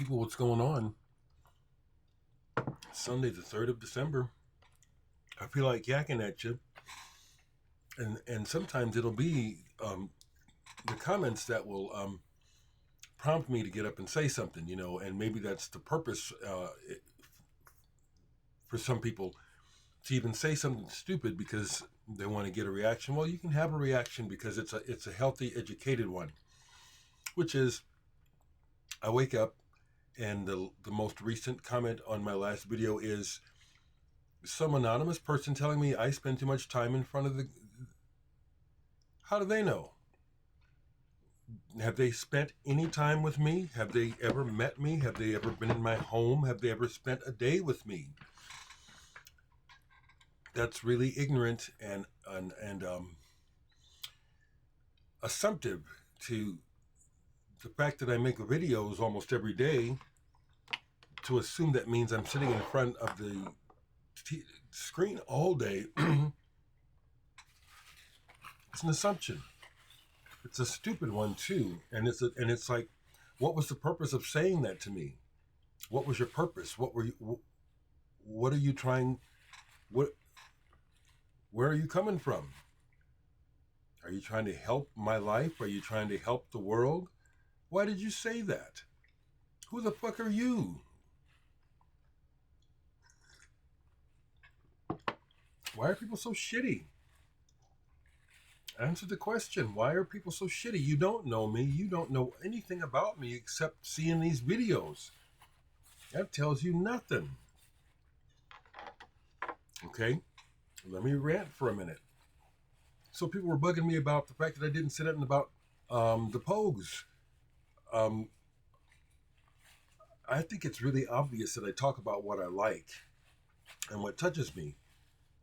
People, what's going on? Sunday, the 3rd of December. I feel like yakking at you. And sometimes it'll be the comments that will prompt me to get up and say something, and maybe that's the purpose for some people to even say something stupid because they want to get a reaction. Well, you can have a reaction because it's a healthy, educated one, which is I wake up and the most recent comment on my last video is some anonymous person telling me I spend too much time in front of the... How do they know? Have they spent any time with me? Have they ever met me? Have they ever been in my home? Have they ever spent a day with me? That's really ignorant and assumptive to the fact that I make videos almost every day. To assume that means I'm sitting in front of the screen all day. It's an assumption. It's a stupid one too, and it's like, what was the purpose of saying that to me? What was your purpose? What are you trying? Where are you coming from? Are you trying to help my life? Are you trying to help the world? Why did you say that? Who the fuck are you? Why are people so shitty? Answer the question. Why are people so shitty? You don't know me. You don't know anything about me except seeing these videos. That tells you nothing. Okay? Let me rant for a minute. So people were bugging me about the fact that I didn't say nothing about the Pogues. I think it's really obvious that I talk about what I like and what touches me.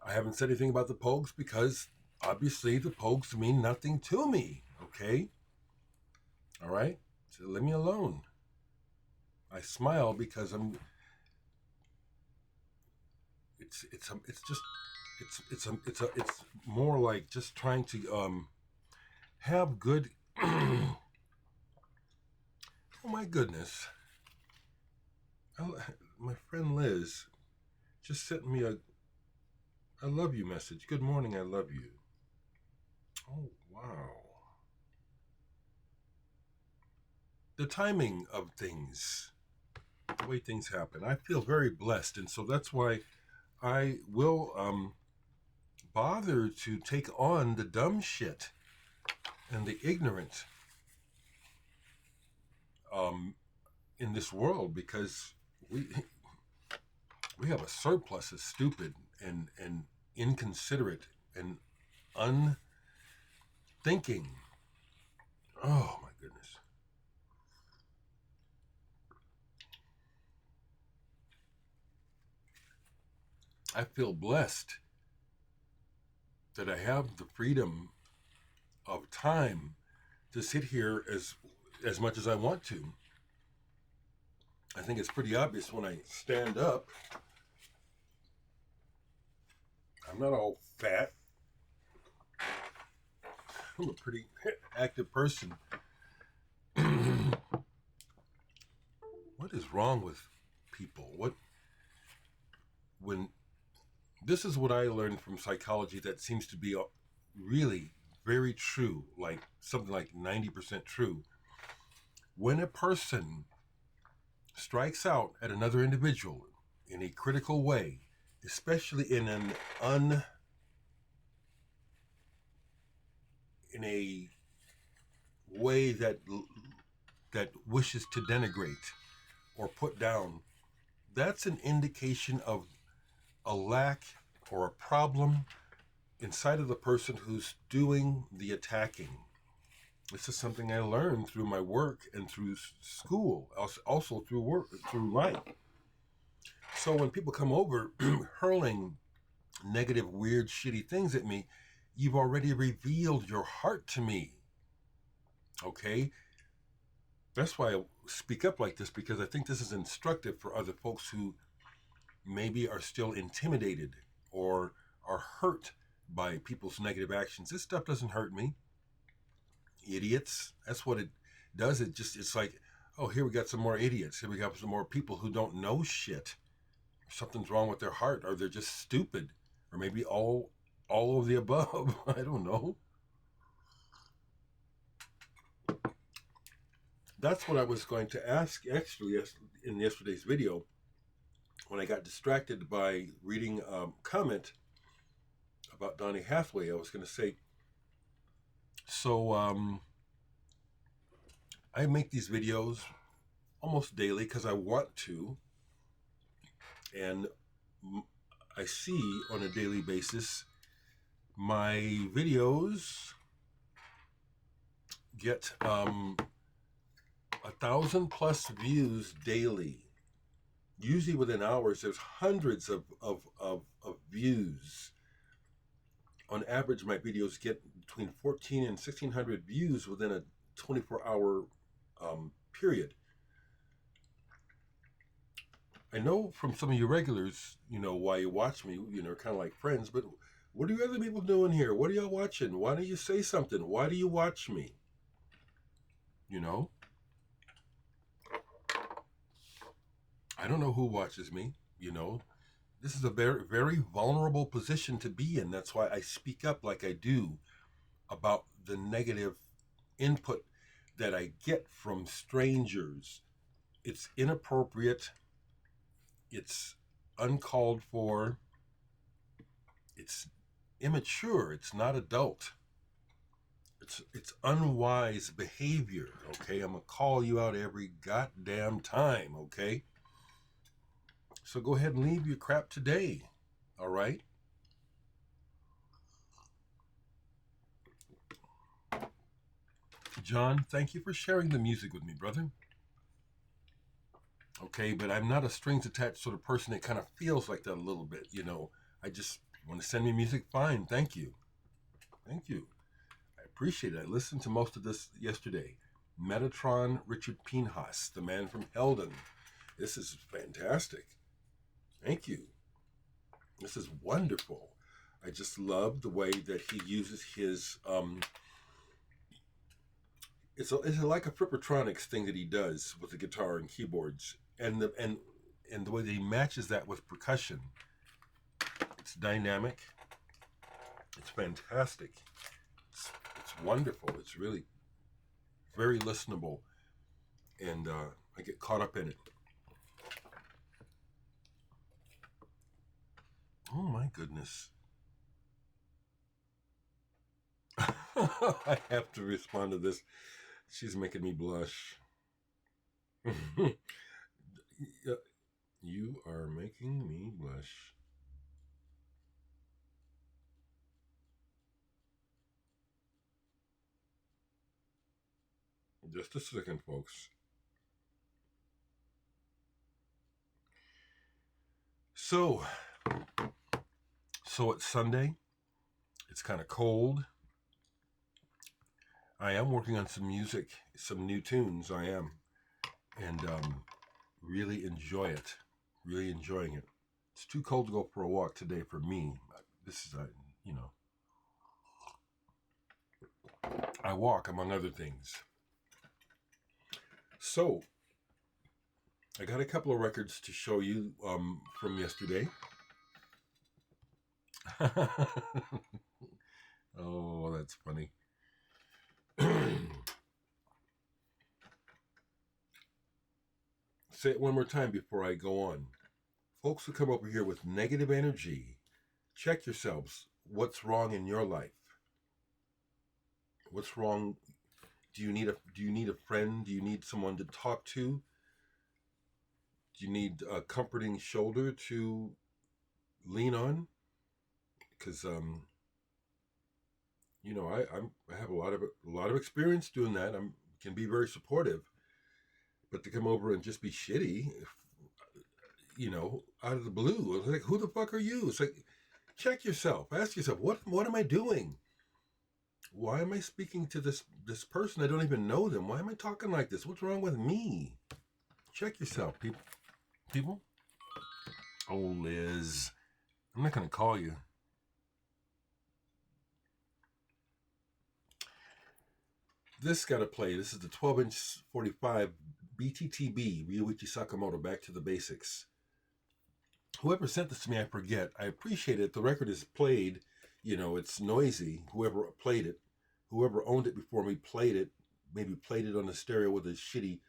I haven't said anything about the Pogues because obviously the Pogues mean nothing to me. Okay? All right? So leave me alone. I smile because it's more like just trying to have good. Oh my goodness! My friend Liz just sent me a "I love you" message. Good morning, I love you. Oh wow! The timing of things, the way things happen. I feel very blessed, and so that's why I will bother to take on the dumb shit and the ignorant in this world, because we have a surplus of stupid and inconsiderate and unthinking. Oh my goodness. I feel blessed that I have the freedom of time to sit here as much as I want to. I think it's pretty obvious when I stand up. I'm not all fat. I'm a pretty active person. What is wrong with people? When this is what I learned from psychology that seems to be really very true, like something like 90% true. When a person strikes out at another individual in a critical way, especially in a way that wishes to denigrate or put down, that's an indication of a lack or a problem inside of the person who's doing the attacking. This is something I learned through my work and through school, also through work, through life. So when people come over hurling negative, weird, shitty things at me, you've already revealed your heart to me. Okay? That's why I speak up like this, because I think this is instructive for other folks who maybe are still intimidated or are hurt by people's negative actions. This stuff doesn't hurt me. Idiots. That's what it does. It's like, Oh, here we got some more idiots. Here we got some more people who don't know shit. Something's wrong with their heart, or they're just stupid, or maybe all of the above. I don't know. That's what I was going to ask actually in yesterday's video when I got distracted by reading a comment about Donny Hathaway. I was going to say, so I make these videos almost daily because I want to, and I see on a daily basis my videos get 1,000+ views daily. Usually within hours, there's hundreds of views. On average, my videos get between 14 and 1,600 views within a 24-hour period. I know from some of you regulars, why you watch me, kind of like friends, but what are you other people doing here? What are y'all watching? Why don't you say something? Why do you watch me? I don't know who watches me, This is a very, very vulnerable position to be in. That's why I speak up like I do about the negative input that I get from strangers. It's inappropriate. It's uncalled for. It's immature. It's not adult. It's unwise behavior, okay? I'm going to call you out every goddamn time, okay? So go ahead and leave your crap today, all right? John, thank you for sharing the music with me, brother. Okay, but I'm not a strings attached sort of person that kind of feels like that a little bit, I just want to send me music, fine, thank you. Thank you. I appreciate it. I listened to most of this yesterday. Metatron Richard Pinhas, the man from Heldon. This is fantastic. Thank you. This is wonderful. I just love the way that he uses his it's like a Frippertronics thing that he does with the guitar and keyboards, and the way that he matches that with percussion. It's dynamic. It's fantastic. It's wonderful. It's really very listenable, and I get caught up in it. Oh my goodness. I have to respond to this. She's making me blush. You are making me blush. Just a second, folks. So it's Sunday. It's kind of cold. I am working on some music, some new tunes. I am, and really enjoy it. Really enjoying it. It's too cold to go for a walk today for me. This is I walk among other things. So I got a couple of records to show you from yesterday. Oh, that's funny. Say it one more time before I go on. Folks who come over here with negative energy, check yourselves. What's wrong in your life? What's wrong? Do you need a friend? Do you need someone to talk to? Do you need a comforting shoulder to lean on? Because I have a lot of experience doing that. I can be very supportive, but to come over and just be shitty, out of the blue, like, who the fuck are you? It's like, check yourself. Ask yourself, what am I doing? Why am I speaking to this person? I don't even know them. Why am I talking like this? What's wrong with me? Check yourself, people. Oh, Liz, I'm not going to call you. This got to play. This is the 12-inch 45 BTTB, Ryuichi Sakamoto, Back to the Basics. Whoever sent this to me, I forget. I appreciate it. The record is played. It's noisy. Whoever played it, whoever owned it before me played it, maybe played it on the stereo with a shitty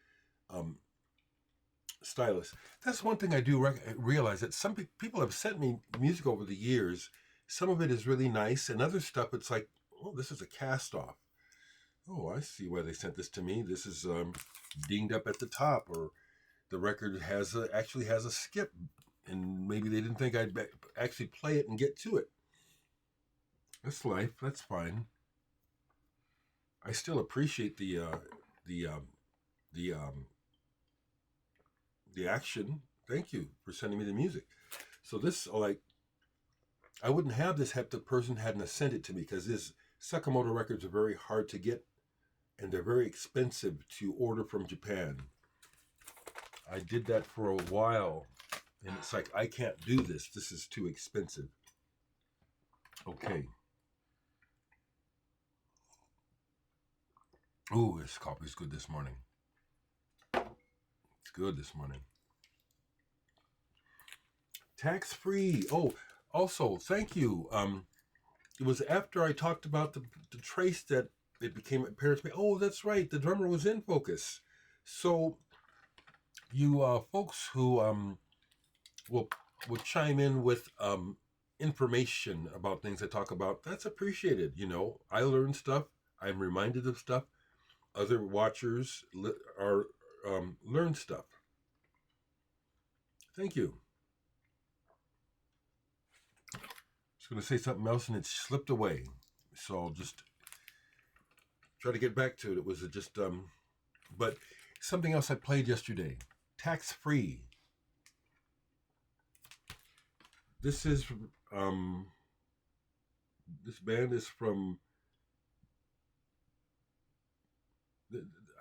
stylus. That's one thing I do realize, that some people have sent me music over the years. Some of it is really nice, and other stuff it's like, oh, this is a cast off. Oh, I see why they sent this to me. This is dinged up at the top, or the record actually has a skip, and maybe they didn't think I'd actually play it and get to it. That's life. That's fine. I still appreciate the action. Thank you for sending me the music. So this, I wouldn't have this if the person hadn't sent it to me, because these Sakamoto records are very hard to get, and they're very expensive to order from Japan. I did that for a while, and it's like, I can't do this. This is too expensive. Okay. Ooh, this coffee's good this morning. It's good this morning. Tax-free. Oh, also, thank you. It was after I talked about the trace that it became apparent to me. Oh, that's right. The drummer was in focus. So you folks who will chime in with information about things I talk about, that's appreciated. I learn stuff. I'm reminded of stuff. Other watchers are learn stuff. Thank you. I was going to say something else and it slipped away, so I'll just try to get back to it. It was just but something else I played yesterday. Tax-free. This is this band is from,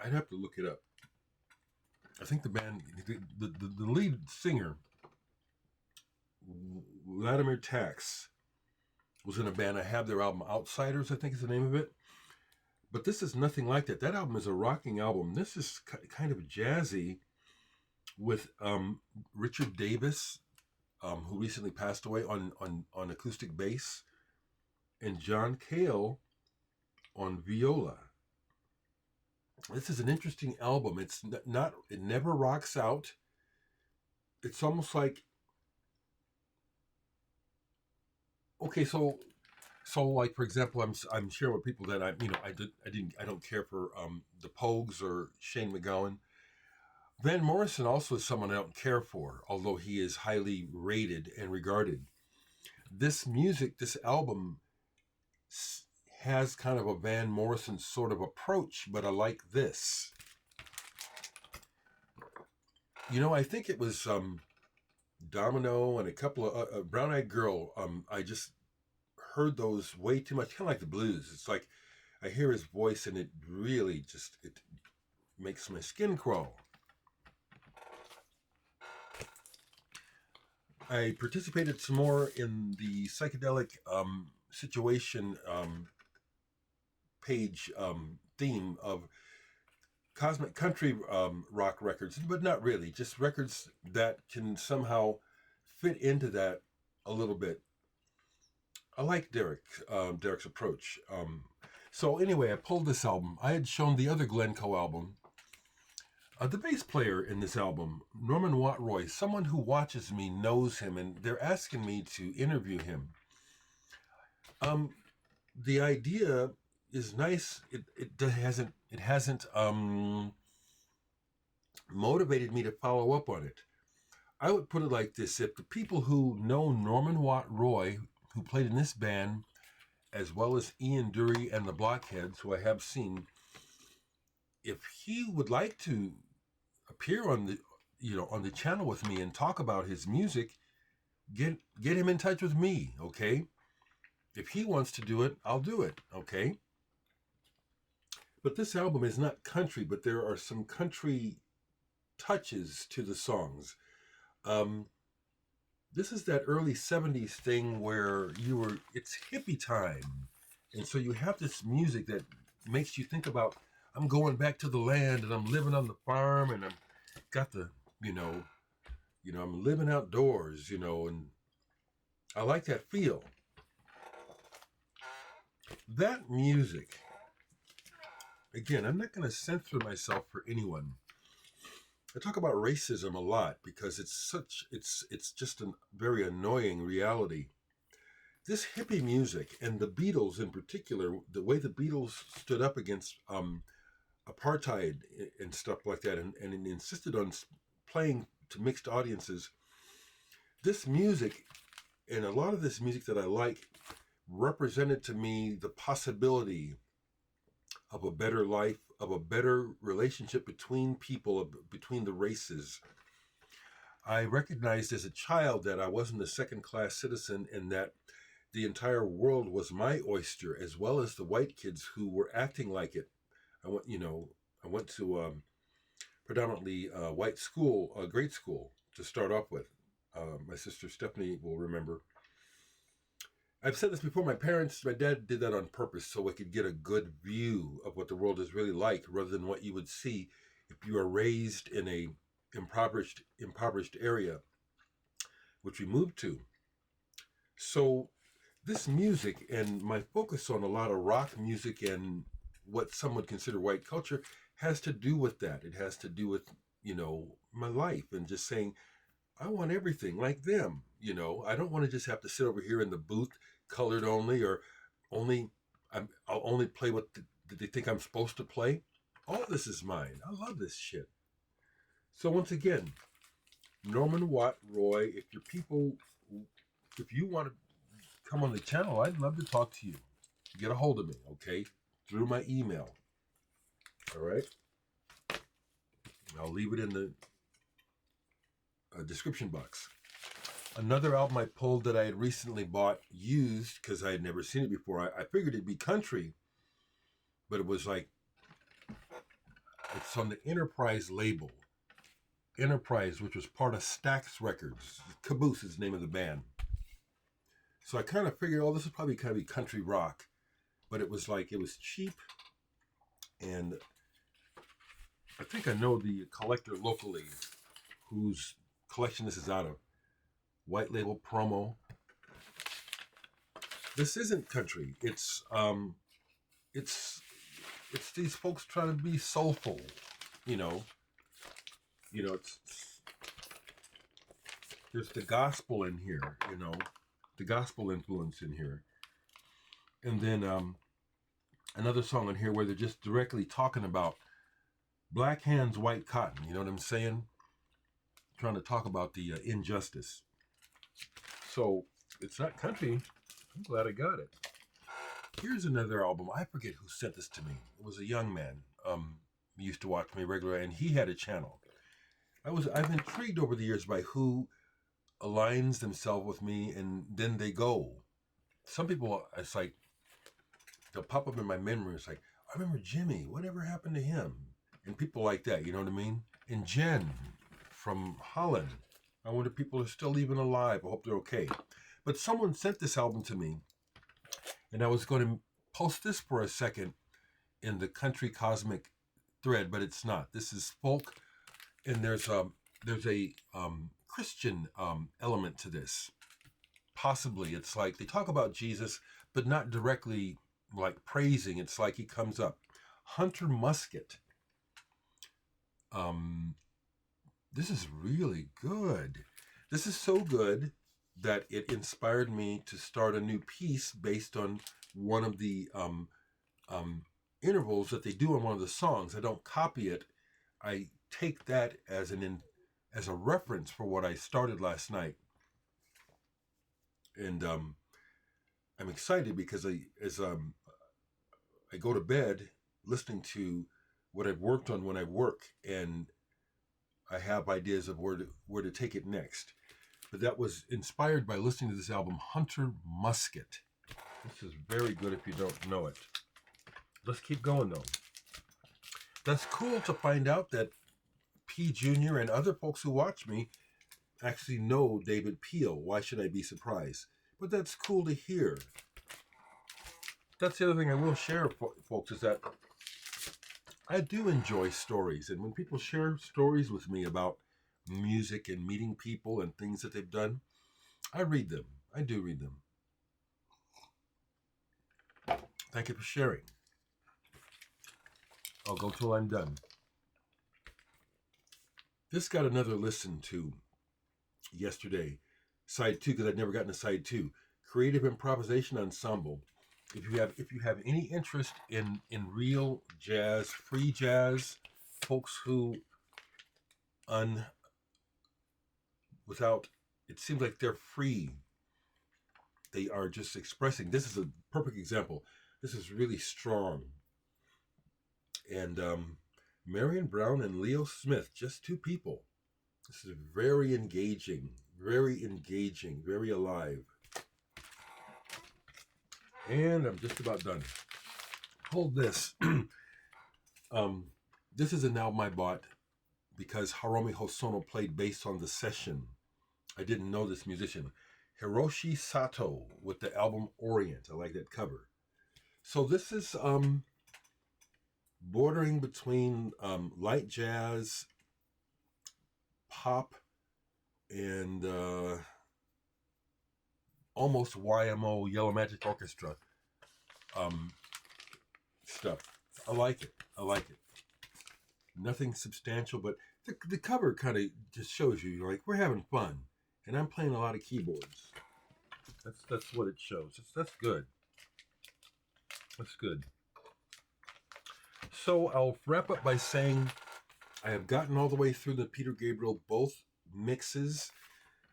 I'd have to look it up. I think the band, the lead singer, Vladimir Tax, was in a band. I have their album Outsiders, I think is the name of it. But this is nothing like that. That album is a rocking album. This is kind of jazzy with Richard Davis, who recently passed away, on acoustic bass, and John Cale on viola. This is an interesting album. It's not. It never rocks out. It's almost like, okay, so like, for example, I'm sharing with people that I don't care for the Pogues or Shane MacGowan. Van Morrison also is someone I don't care for, although he is highly rated and regarded. This album has kind of a Van Morrison sort of approach, but I like this. I think it was Domino and a couple of Brown Eyed Girl. I just heard those way too much, kind of like the blues. It's like I hear his voice and it really it makes my skin crawl. I participated some more in the psychedelic situation page theme of cosmic country rock records, but not really, just records that can somehow fit into that a little bit. I like Dereck's approach. So anyway, I pulled this album. I had shown the other Glencoe album. The bass player in this album, Norman Watt-Roy, someone who watches me knows him, and they're asking me to interview him. The idea is nice. It hasn't motivated me to follow up on it. I would put it like this: if the people who know Norman Watt-Roy, who played in this band, as well as Ian Dury and the Blockheads, who I have seen, if he would like to appear on the channel with me and talk about his music, get him in touch with me, okay? If he wants to do it, I'll do it, okay? But this album is not country, but there are some country touches to the songs. This is that early 70s thing where it's hippie time. And so you have this music that makes you think about I'm going back to the land and I'm living on the farm and I'm got the, you know, I'm living outdoors, and I like that feel. That music, again, I'm not going to censor myself for anyone. I talk about racism a lot because it's just a very annoying reality. This hippie music and the Beatles in particular, the way the Beatles stood up against apartheid and stuff like that, and insisted on playing to mixed audiences. This music and a lot of this music that I like represented to me the possibility of a better life, of a better relationship between people, between the races. I recognized as a child that I wasn't a second class citizen and that the entire world was my oyster, as well as the white kids who were acting like it. I went to predominantly white school, grade school to start off with. My sister Stephanie will remember. I've said this before. My dad did that on purpose so I could get a good view of what the world is really like, rather than what you would see if you are raised in a impoverished area, which we moved to. So this music and my focus on a lot of rock music and what some would consider white culture has to do with that. It has to do with, my life and just saying, I want everything like them. I don't want to just have to sit over here in the booth, colored only, or I'll only play what they think I'm supposed to play. All this is mine. I love this shit. So once again, Norman Watt Roy, if you want to come on the channel, I'd love to talk to you. Get a hold of me, okay? Through my email. All right? I'll leave it in the description box. Another album I pulled that I had recently bought used because I had never seen it before. I figured it'd be country, but it was like, it's on the Enterprise label. Enterprise, which was part of Stax Records. Caboose is the name of the band. So I kind of figured, this is probably kind of be country rock. But it was cheap. And I think I know the collector locally whose collection this is out of. White label promo. This isn't country. It's these folks trying to be soulful, there's the gospel in here, the gospel influence in here. And then another song in here where they're just directly talking about black hands, white cotton. You know what I'm saying? Trying to talk about the injustice. So it's not country. I'm glad I got it. Here's another album. I forget who sent this to me. It was a young man. He used to watch me regularly, and he had a channel. I've intrigued over the years by who aligns themselves with me, and then they go. Some people, it's like, they'll pop up in my memory. It's like, I remember Jimmy. Whatever happened to him? And people like that, you know what I mean? And Jen from Holland. I wonder if people are still even alive. I hope they're okay. But someone sent this album to me, and I was going to post this for a second in the country cosmic thread, but it's not. This is folk, and there's a Christian element to this. Possibly, it's like they talk about Jesus, but not directly like praising. It's like he comes up. Hunter Muskett. This is really good. This is so good that it inspired me to start a new piece based on one of the intervals that they do on one of the songs. I don't copy it. I take that as a reference for what I started last night. And I'm excited because I go to bed listening to what I've worked on when I work, and I have ideas of where to take it next. But that was inspired by listening to this album, Hunter Muskett. This is very good if you don't know it. Let's keep going, though. That's cool to find out that P. Jr. and other folks who watch me actually know David Peel. Why should I be surprised? But that's cool to hear. That's the other thing I will share, folks, is that I do enjoy stories, and when people share stories with me about music and meeting people and things that they've done, I read them. I do read them. Thank you for sharing. I'll go till I'm done. This got another listen to yesterday. Side 2, because I'd never gotten to side 2. Creative Improvisation Ensemble. If you have any interest in real jazz, free jazz, folks who without, it seems like they're free. They are just expressing. This is a perfect example. This is really strong. And Marion Brown and Leo Smith, just two people. This is very engaging, very alive. And I'm just about done. Hold this. This is an album I bought because Hiromi Hosono played bass on the session. I didn't know this musician. Hiroshi Sato with the album Orient. I like that cover. So this is bordering between light jazz, pop, and almost YMO, Yellow Magic Orchestra stuff. I like it. Nothing substantial, but the cover kind of just shows you, like, we're having fun. And I'm playing a lot of keyboards. That's what it shows. That's good. That's good. So I'll wrap up by saying I have gotten all the way through the Peter Gabriel, both mixes.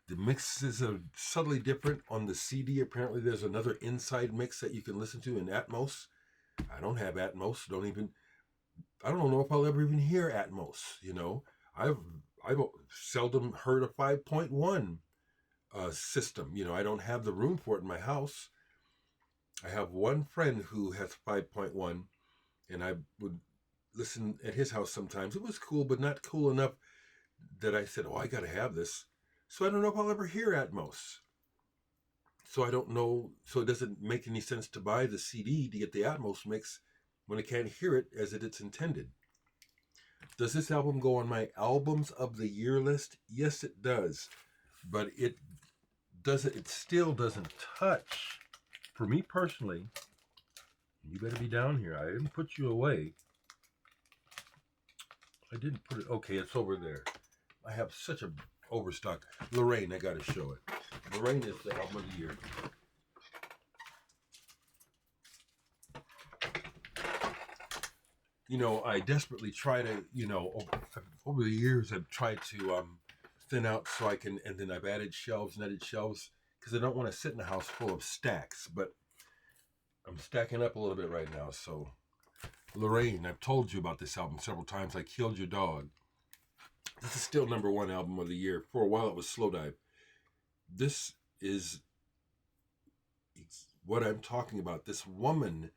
The mixes are subtly different on the CD. Apparently there's another inside mix that you can listen to in Atmos. I don't have Atmos. I don't know if I'll ever even hear Atmos, you know. I've seldom heard a 5.1 system. You know, I don't have the room for it in my house. I have one friend who has 5.1, and I would listen at his house sometimes. It was cool, but not cool enough that I said, oh, I got to have this. So I don't know if I'll ever hear Atmos. So I don't know. So it doesn't make any sense to buy the CD to get the Atmos mix when I can't hear it as it's intended. Does this album go on my albums of the year list? Yes, it does. But it still doesn't touch, for me personally. You better be down here. I didn't put you away. I didn't put it. Okay, it's over there. I have such a overstock. Lorraine, I got to show it. Lorraine is the album of the year. You know, I desperately try to, you know, over the years I've tried to thin out so I can, and then I've added shelves because I don't want to sit in a house full of stacks, but I'm stacking up a little bit right now. So Lorraine, I've told you about this album several times. I Killed Your Dog. This is still #1 album of the year. For a while it was Slow Dive. This is what I'm talking about. This woman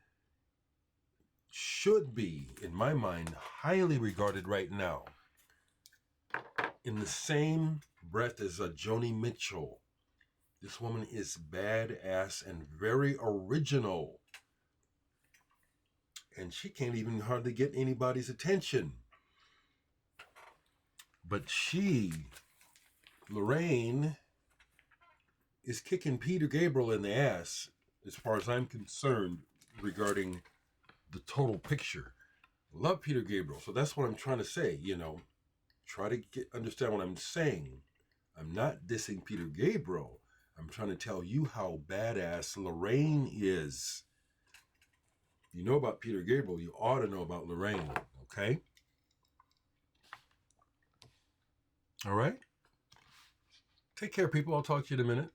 should be, in my mind, highly regarded right now. In the same breath as Joni Mitchell. This woman is badass and very original. And she can't even hardly get anybody's attention. But she, Lorraine, is kicking Peter Gabriel in the ass, as far as I'm concerned, regarding the total picture. Love Peter Gabriel. So that's what I'm trying to say, you know. Try to understand what I'm saying. I'm not dissing Peter Gabriel. I'm trying to tell you how badass Lorraine is. You know about Peter Gabriel, you ought to know about Lorraine, okay? All right? Take care, people. I'll talk to you in a minute.